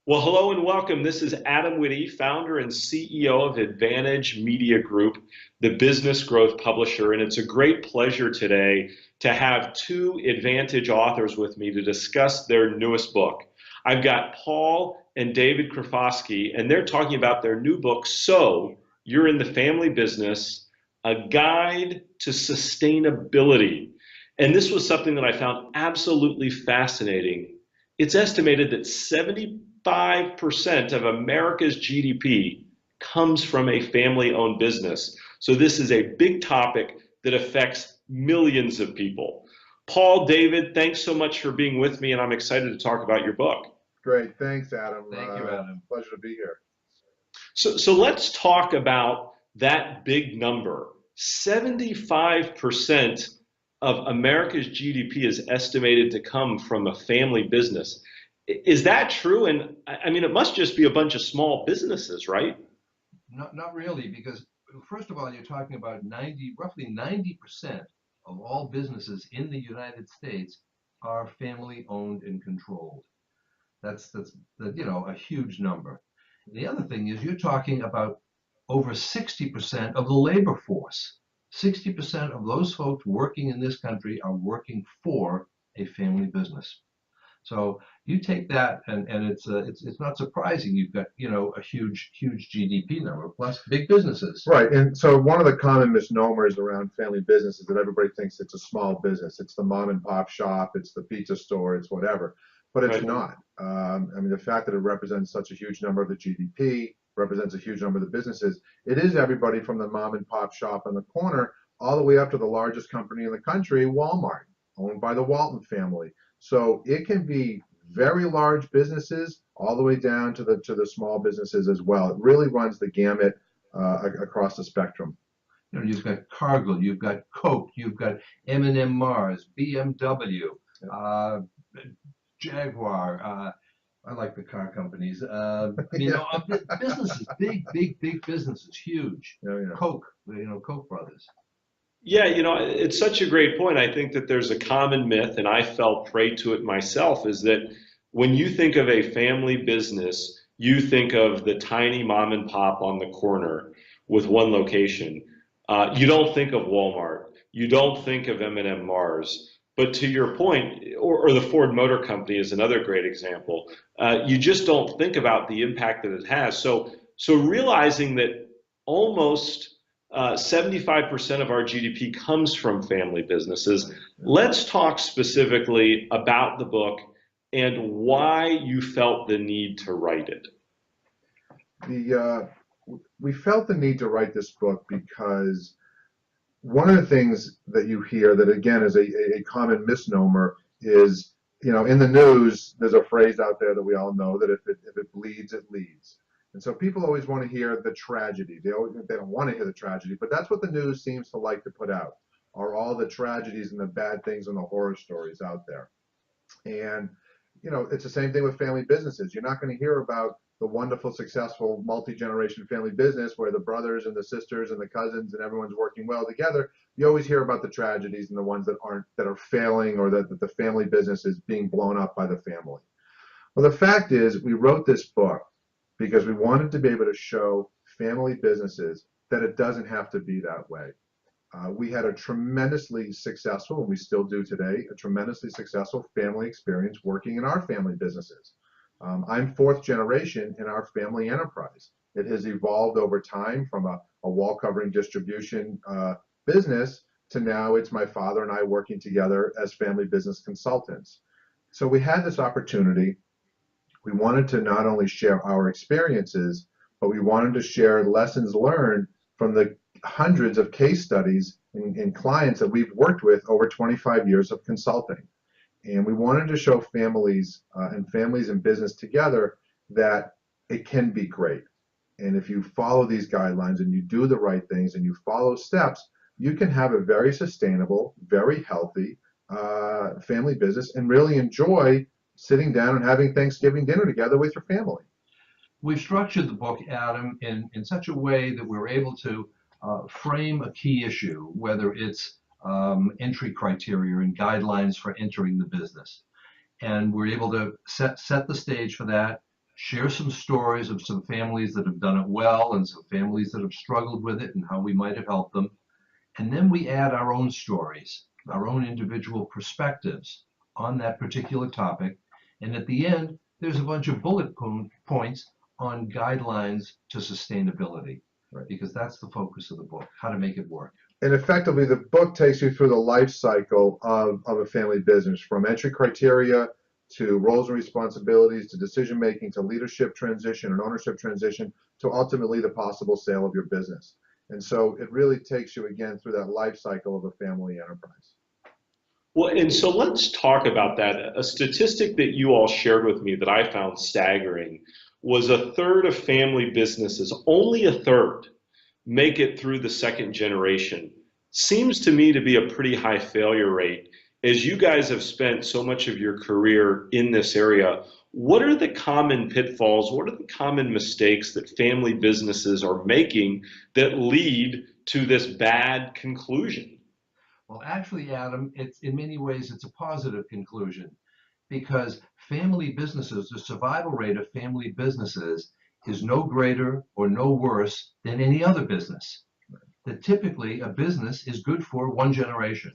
Well, hello and welcome. This is Adam Witty, founder and CEO of Advantage Media Group, the business growth publisher. And it's a great pleasure today to have two Advantage authors with me to discuss their newest book. I've got Paul and David Karofsky, and they're talking about their new book, So You're in the Family Business, a Guide to Sustainability. And this was something that I found absolutely fascinating. It's estimated that 75% of America's GDP comes from a family owned business. So this is a big topic that affects millions of people. Paul, David, thanks so much for being with me, and I'm excited to talk about your book. Great. Thanks, Adam. Thank you, Adam. Pleasure to be here. So let's talk about that big number. 75% of America's GDP is estimated to come from a family business. Is that true? And I mean, it must just be a bunch of small businesses, right? Not really, because first of all, you're talking about roughly 90% of all businesses in the United States are family owned and controlled. That's a huge number. The other thing is you're talking about over 60% of the labor force. 60% of those folks working in this country are working for a family business. So you take that, and it's not surprising you've got a huge GDP number plus big businesses. Right. And so one of the common misnomers around family business is that everybody thinks it's a small business. It's the mom and pop shop, it's the pizza store, it's whatever. But it's Right. not. I mean, the fact that it represents such a huge number of the GDP, represents a huge number of the businesses, it is everybody from the mom and pop shop on the corner all the way up to the largest company in the country, Walmart, owned by the Walton family. So it can be very large businesses all the way down to the small businesses as well. It really runs the gamut across the spectrum. You've got Cargill, you've got Coke, you've got M&M Mars, BMW, Jaguar. I like the car companies. Businesses, big businesses, huge. Yeah. Coke, Coke brothers. Yeah, it's such a great point. I think that there's a common myth, and I fell prey to it myself, is that when you think of a family business, you think of the tiny mom and pop on the corner with one location. You don't think of Walmart. You don't think of M&M Mars. But to your point, or the Ford Motor Company is another great example. You just don't think about the impact that it has. So realizing that almost 75% of our GDP comes from family businesses. Let's talk specifically about the book and why you felt the need to write it. We felt the need to write this book because one of the things that you hear that again is a common misnomer is, in the news, there's a phrase out there that we all know that if it bleeds, it leads. And so people always want to hear the tragedy. They don't want to hear the tragedy, but that's what the news seems to like to put out, are all the tragedies and the bad things and the horror stories out there. And, it's the same thing with family businesses. You're not going to hear about the wonderful, successful, multi-generation family business where the brothers and the sisters and the cousins and everyone's working well together. You always hear about the tragedies and the ones that are failing, or that the family business is being blown up by the family. Well, the fact is, we wrote this book because we wanted to be able to show family businesses that it doesn't have to be that way. We had a tremendously successful, and we still do today, a tremendously successful family experience working in our family businesses. I'm fourth generation in our family enterprise. It has evolved over time from a wall covering distribution business to now it's my father and I working together as family business consultants. So we had this opportunity. We wanted to not only share our experiences, but we wanted to share lessons learned from the hundreds of case studies and clients that we've worked with over 25 years of consulting. And we wanted to show families and business together that it can be great. And if you follow these guidelines and you do the right things and you follow steps, you can have a very sustainable, very healthy family business and really enjoy sitting down and having Thanksgiving dinner together with your family. We've structured the book, Adam, in such a way that we're able to frame a key issue, whether it's entry criteria and guidelines for entering the business. And we're able to set the stage for that, share some stories of some families that have done it well and some families that have struggled with it and how we might have helped them. And then we add our own stories, our own individual perspectives on that particular topic. And at the end, there's a bunch of bullet points on guidelines to sustainability, Right. because that's the focus of the book, how to make it work. And effectively, the book takes you through the life cycle of a family business, from entry criteria to roles and responsibilities to decision making to leadership transition and ownership transition to ultimately the possible sale of your business. And so it really takes you again through that life cycle of a family enterprise. Well, and so let's talk about that. A statistic that you all shared with me that I found staggering was a third of family businesses, only a third, make it through the second generation. Seems to me to be a pretty high failure rate. As you guys have spent so much of your career in this area, what are the common pitfalls? What are the common mistakes that family businesses are making that lead to this bad conclusion? Well, actually, Adam, it's in many ways it's a positive conclusion, because family businesses, the survival rate of family businesses is no greater or no worse than any other business. That typically a business is good for one generation.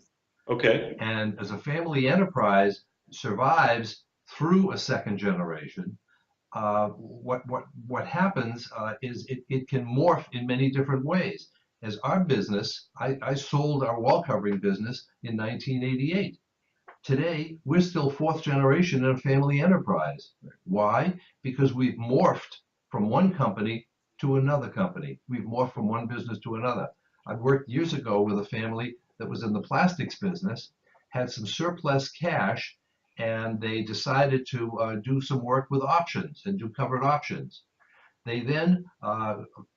Okay. And as a family enterprise survives through a second generation, what happens is it can morph in many different ways. As our business, I sold our wall covering business in 1988. Today, we're still fourth generation in a family enterprise. Why? Because we've morphed from one company to another company. We've morphed from one business to another. I worked years ago with a family that was in the plastics business, had some surplus cash, and they decided to do some work with options and do covered options. They then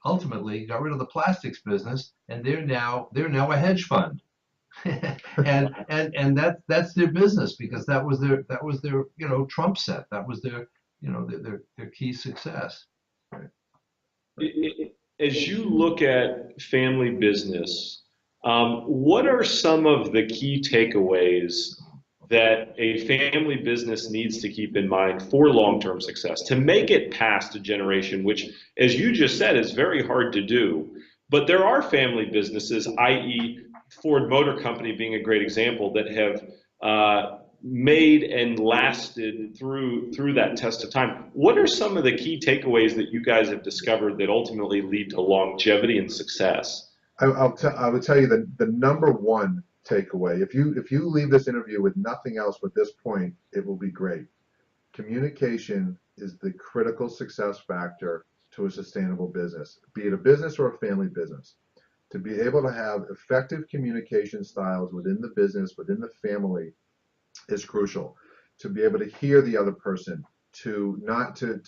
ultimately got rid of the plastics business, and they're now a hedge fund. and that's their business, because that was their trump set. That was their their key success. As you look at family business, what are some of the key takeaways that a family business needs to keep in mind for long-term success to make it past a generation, which, as you just said, is very hard to do. But there are family businesses, i.e., Ford Motor Company being a great example, that have made and lasted through that test of time. What are some of the key takeaways that you guys have discovered that ultimately lead to longevity and success? I would tell you the number one takeaway, if you leave this interview with nothing else but this point, it will be great. Communication is the critical success factor to a sustainable business, be it a business or a family business. To be able to have effective communication styles within the business, within the family, is crucial. To be able to hear the other person, to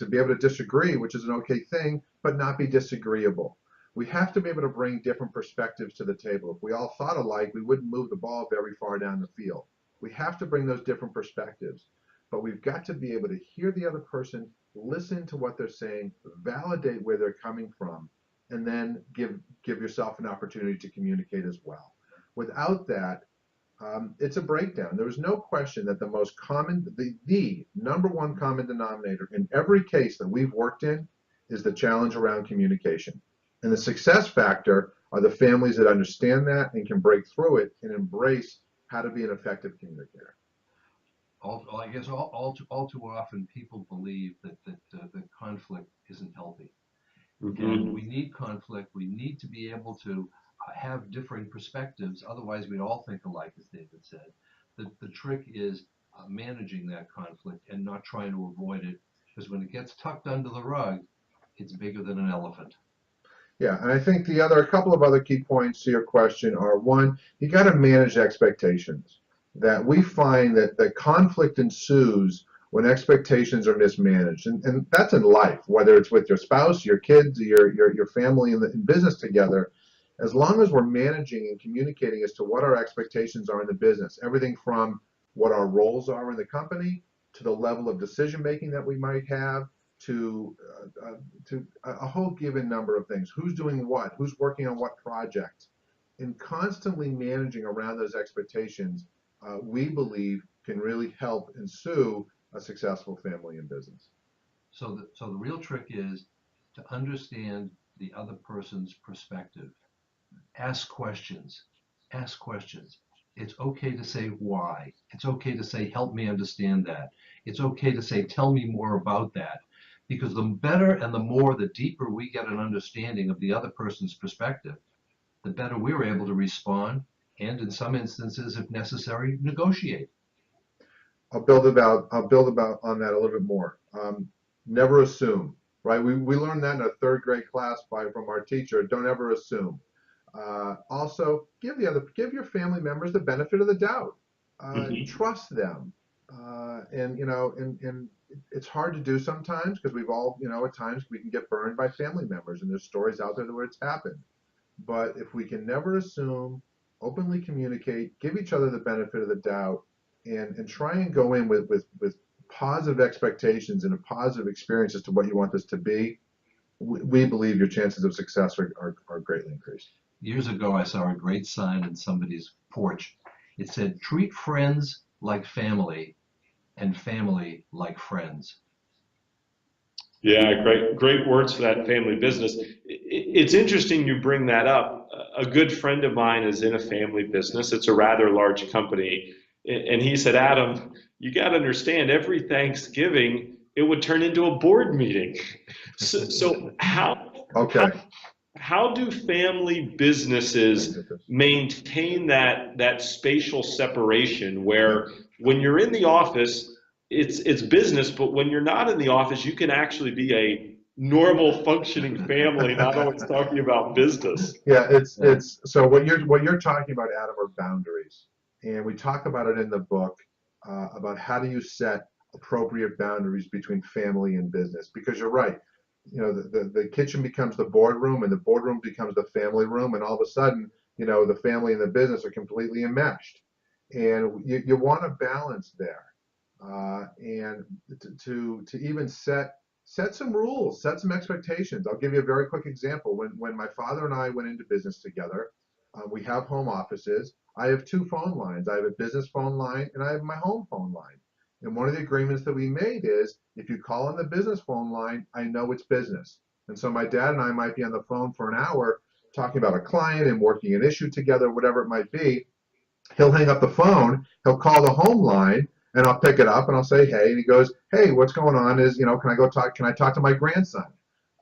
be able to disagree, which is an okay thing, but not be disagreeable. We have to be able to bring different perspectives to the table. If we all thought alike, we wouldn't move the ball very far down the field. We have to bring those different perspectives, but we've got to be able to hear the other person, listen to what they're saying, validate where they're coming from, and then give yourself an opportunity to communicate as well. Without that, it's a breakdown. There is no question that the number one common denominator in every case that we've worked in is the challenge around communication. And the success factor are the families that understand that and can break through it and embrace how to be an effective communicator. I guess all too often people believe that the conflict isn't healthy. And we need conflict. We need to be able to have differing perspectives. Otherwise, we'd all think alike, as David said. The trick is managing that conflict and not trying to avoid it, because when it gets tucked under the rug, it's bigger than an elephant. Yeah, and I think a couple of other key points to your question are, one, you got to manage expectations. That we find that conflict ensues when expectations are mismanaged, and that's in life, whether it's with your spouse, your kids, your family, in business together. As long as we're managing and communicating as to what our expectations are in the business, everything from what our roles are in the company to the level of decision making that we might have, to a whole given number of things. Who's doing what? Who's working on what project? And constantly managing around those expectations, we believe, can really help ensue a successful family and business. So the real trick is to understand the other person's perspective. Ask questions. Ask questions. It's okay to say why. It's okay to say, help me understand that. It's okay to say, tell me more about that. Because the better and the more, the deeper we get an understanding of the other person's perspective, the better we're able to respond and, in some instances, if necessary, negotiate. I'll build about on that a little bit more. Never assume, right? We learned that in a third grade class from our teacher. Don't ever assume. Also, give your family members the benefit of the doubt. Trust them. And it's hard to do sometimes because we've all, at times we can get burned by family members, and there's stories out there where it's happened. But if we can never assume, openly communicate, give each other the benefit of the doubt, and try and go in with positive expectations and a positive experience as to what you want this to be, we believe your chances of success are greatly increased. Years ago, I saw a great sign in somebody's porch. It said, treat friends like family and family like friends. Yeah, great words for that family business. It's interesting you bring that up. A good friend of mine is in a family business. It's a rather large company. And he said, Adam, you got to understand, every Thanksgiving, it would turn into a board meeting. So how do family businesses maintain that spatial separation where when you're in the office, it's business, but when you're not in the office, you can actually be a normal functioning family, not always talking about business? Yeah, it's so what you're talking about, Adam, are boundaries, and we talk about it in the book about how do you set appropriate boundaries between family and business, because you're right. The kitchen becomes the boardroom, and the boardroom becomes the family room, and all of a sudden, the family and the business are completely enmeshed, and you want to balance there, and to even set some rules, set some expectations. I'll give you a very quick example. When my father and I went into business together, we have home offices. I have two phone lines. I have a business phone line and I have my home phone line. And one of the agreements that we made is if you call on the business phone line, I know it's business. And so my dad and I might be on the phone for an hour talking about a client and working an issue together, whatever it might be. He'll hang up the phone, he'll call the home line, and I'll pick it up and I'll say, hey, and he goes, hey, what's going on is, can I talk to my grandson?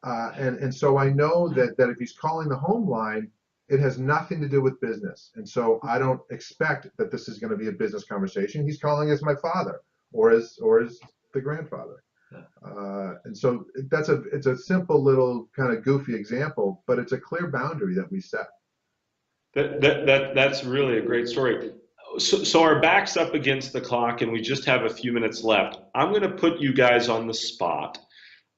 And so I know that if he's calling the home line, it has nothing to do with business. And so I don't expect that this is going to be a business conversation. He's calling as my father or as the grandfather. And so it's a simple little kind of goofy example, but it's a clear boundary that we set. That's really a great story. So our back's up against the clock and we just have a few minutes left. I'm going to put you guys on the spot.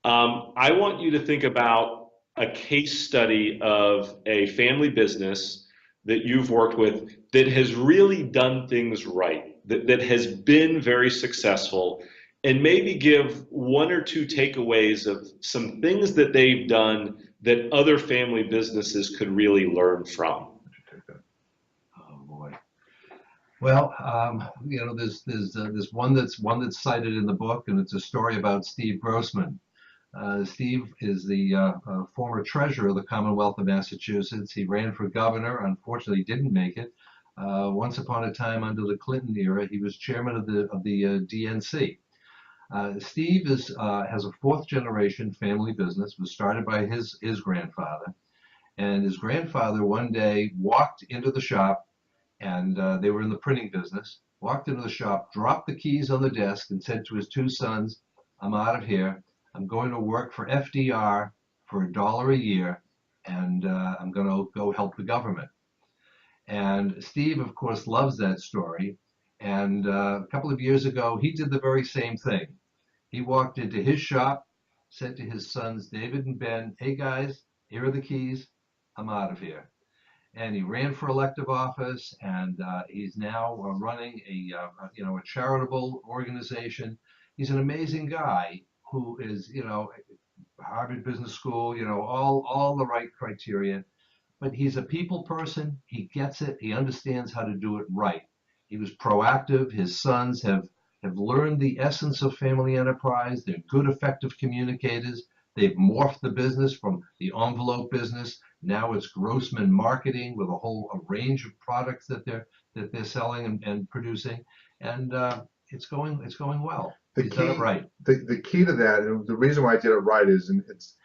I want you to think about a case study of a family business that you've worked with that has really done things right, that has been very successful, and maybe give one or two takeaways of some things that they've done that other family businesses could really learn from. Oh boy. Well, there's one that's cited in the book, and it's a story about Steve Grossman. Steve is the former treasurer of the Commonwealth of Massachusetts. He ran for governor, unfortunately didn't make it. Once upon a time under the Clinton era, he was chairman of the DNC. Steve has a fourth generation family business, was started by his grandfather. And his grandfather one day walked into the shop, and they were in the printing business, walked into the shop, dropped the keys on the desk, and said to his two sons, I'm out of here. I'm going to work for FDR for $1 a year, and I'm going to go help the government. And Steve, of course, loves that story. And a couple of years ago, he did the very same thing. He walked into his shop, said to his sons, David and Ben, hey guys, here are the keys. I'm out of here. And he ran for elective office, and he's now running a charitable organization. He's an amazing guy who is, Harvard Business School, all the right criteria. But he's a people person. He gets it. He understands how to do it right. He was proactive. His sons have have learned the essence of family enterprise. They're good, effective communicators. They've morphed the business from the envelope business. Now it's Grossman marketing with a range of products that they're selling and producing, and it's going well. He's done it right. The key to that, and the reason why I did it right is, and it's,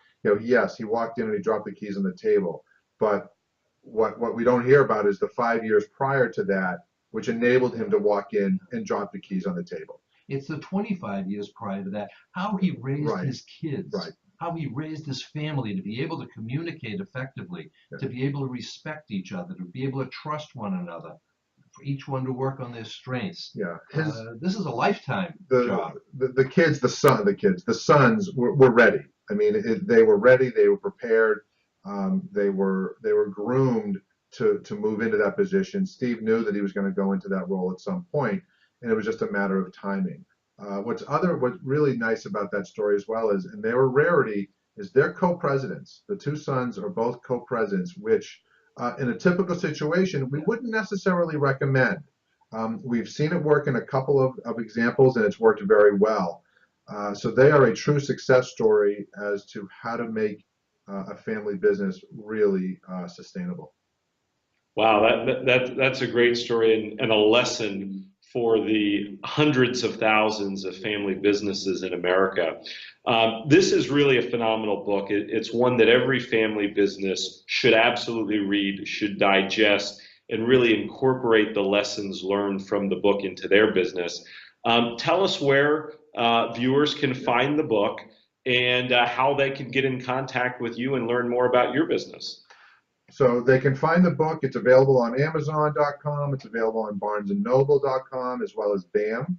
yes, he walked in and he dropped the keys on the table, but what we don't hear about is the 5 years prior to that, which enabled him to walk in and drop the keys on the table. It's the 25 years prior to that, how he raised his kids, how he raised his family to be able to communicate effectively, to be able to respect each other, to be able to trust one another, for each one to work on their strengths. This is a lifetime job. The kids, the sons were ready. I mean, they were ready. They were prepared. They were groomed to move into that position. Steve knew that he was going to go into that role at some point, and it was just a matter of timing. What's really nice about that story as well is, and they were a rarity, is they're co-presidents. The two sons are both co-presidents, which in a typical situation we wouldn't necessarily recommend. We've seen it work in a couple of examples, and it's worked very well. So they are a true success story as to how to make a family business really sustainable. Wow, that's a great story and a lesson for the hundreds of thousands of family businesses in America. This is really a phenomenal book. It's one that every family business should absolutely read, should digest, and really incorporate the lessons learned from the book into their business. Tell us where viewers can find the book and how they can get in contact with you and learn more about your business. So they can find the book. It's available on Amazon.com. It's available on BarnesandNoble.com as well as BAM.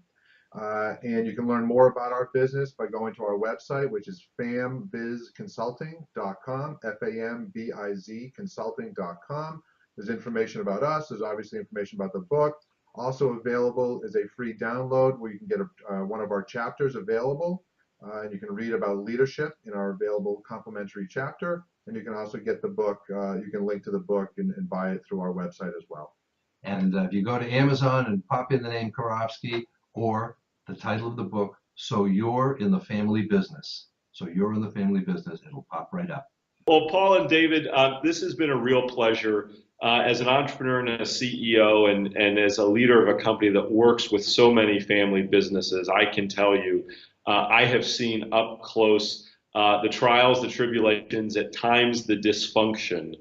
And you can learn more about our business by going to our website, which is fambizconsulting.com, FAMBIZ consulting.com. There's information about us. There's obviously information about the book. Also available is a free download where you can get one of our chapters available. And you can read about leadership in our available complimentary chapter. And you can also get the book, you can link to the book and buy it through our website as well. And if you go to Amazon and pop in the name Karofsky or the title of the book, So You're in the Family Business. So You're in the Family Business, it'll pop right up. Well, Paul and David, this has been a real pleasure. As an entrepreneur and a CEO and as a leader of a company that works with so many family businesses, I can tell you, I have seen up close the trials, the tribulations, at times the dysfunction.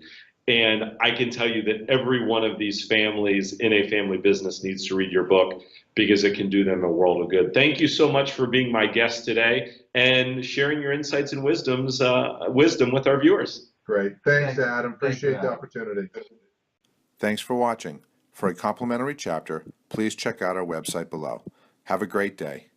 And I can tell you that every one of these families in a family business needs to read your book because it can do them a world of good. Thank you so much for being my guest today and sharing your insights and wisdom with our viewers. Great. Thanks, Adam. Appreciate the opportunity. Thanks for watching. For a complimentary chapter, please check out our website below. Have a great day.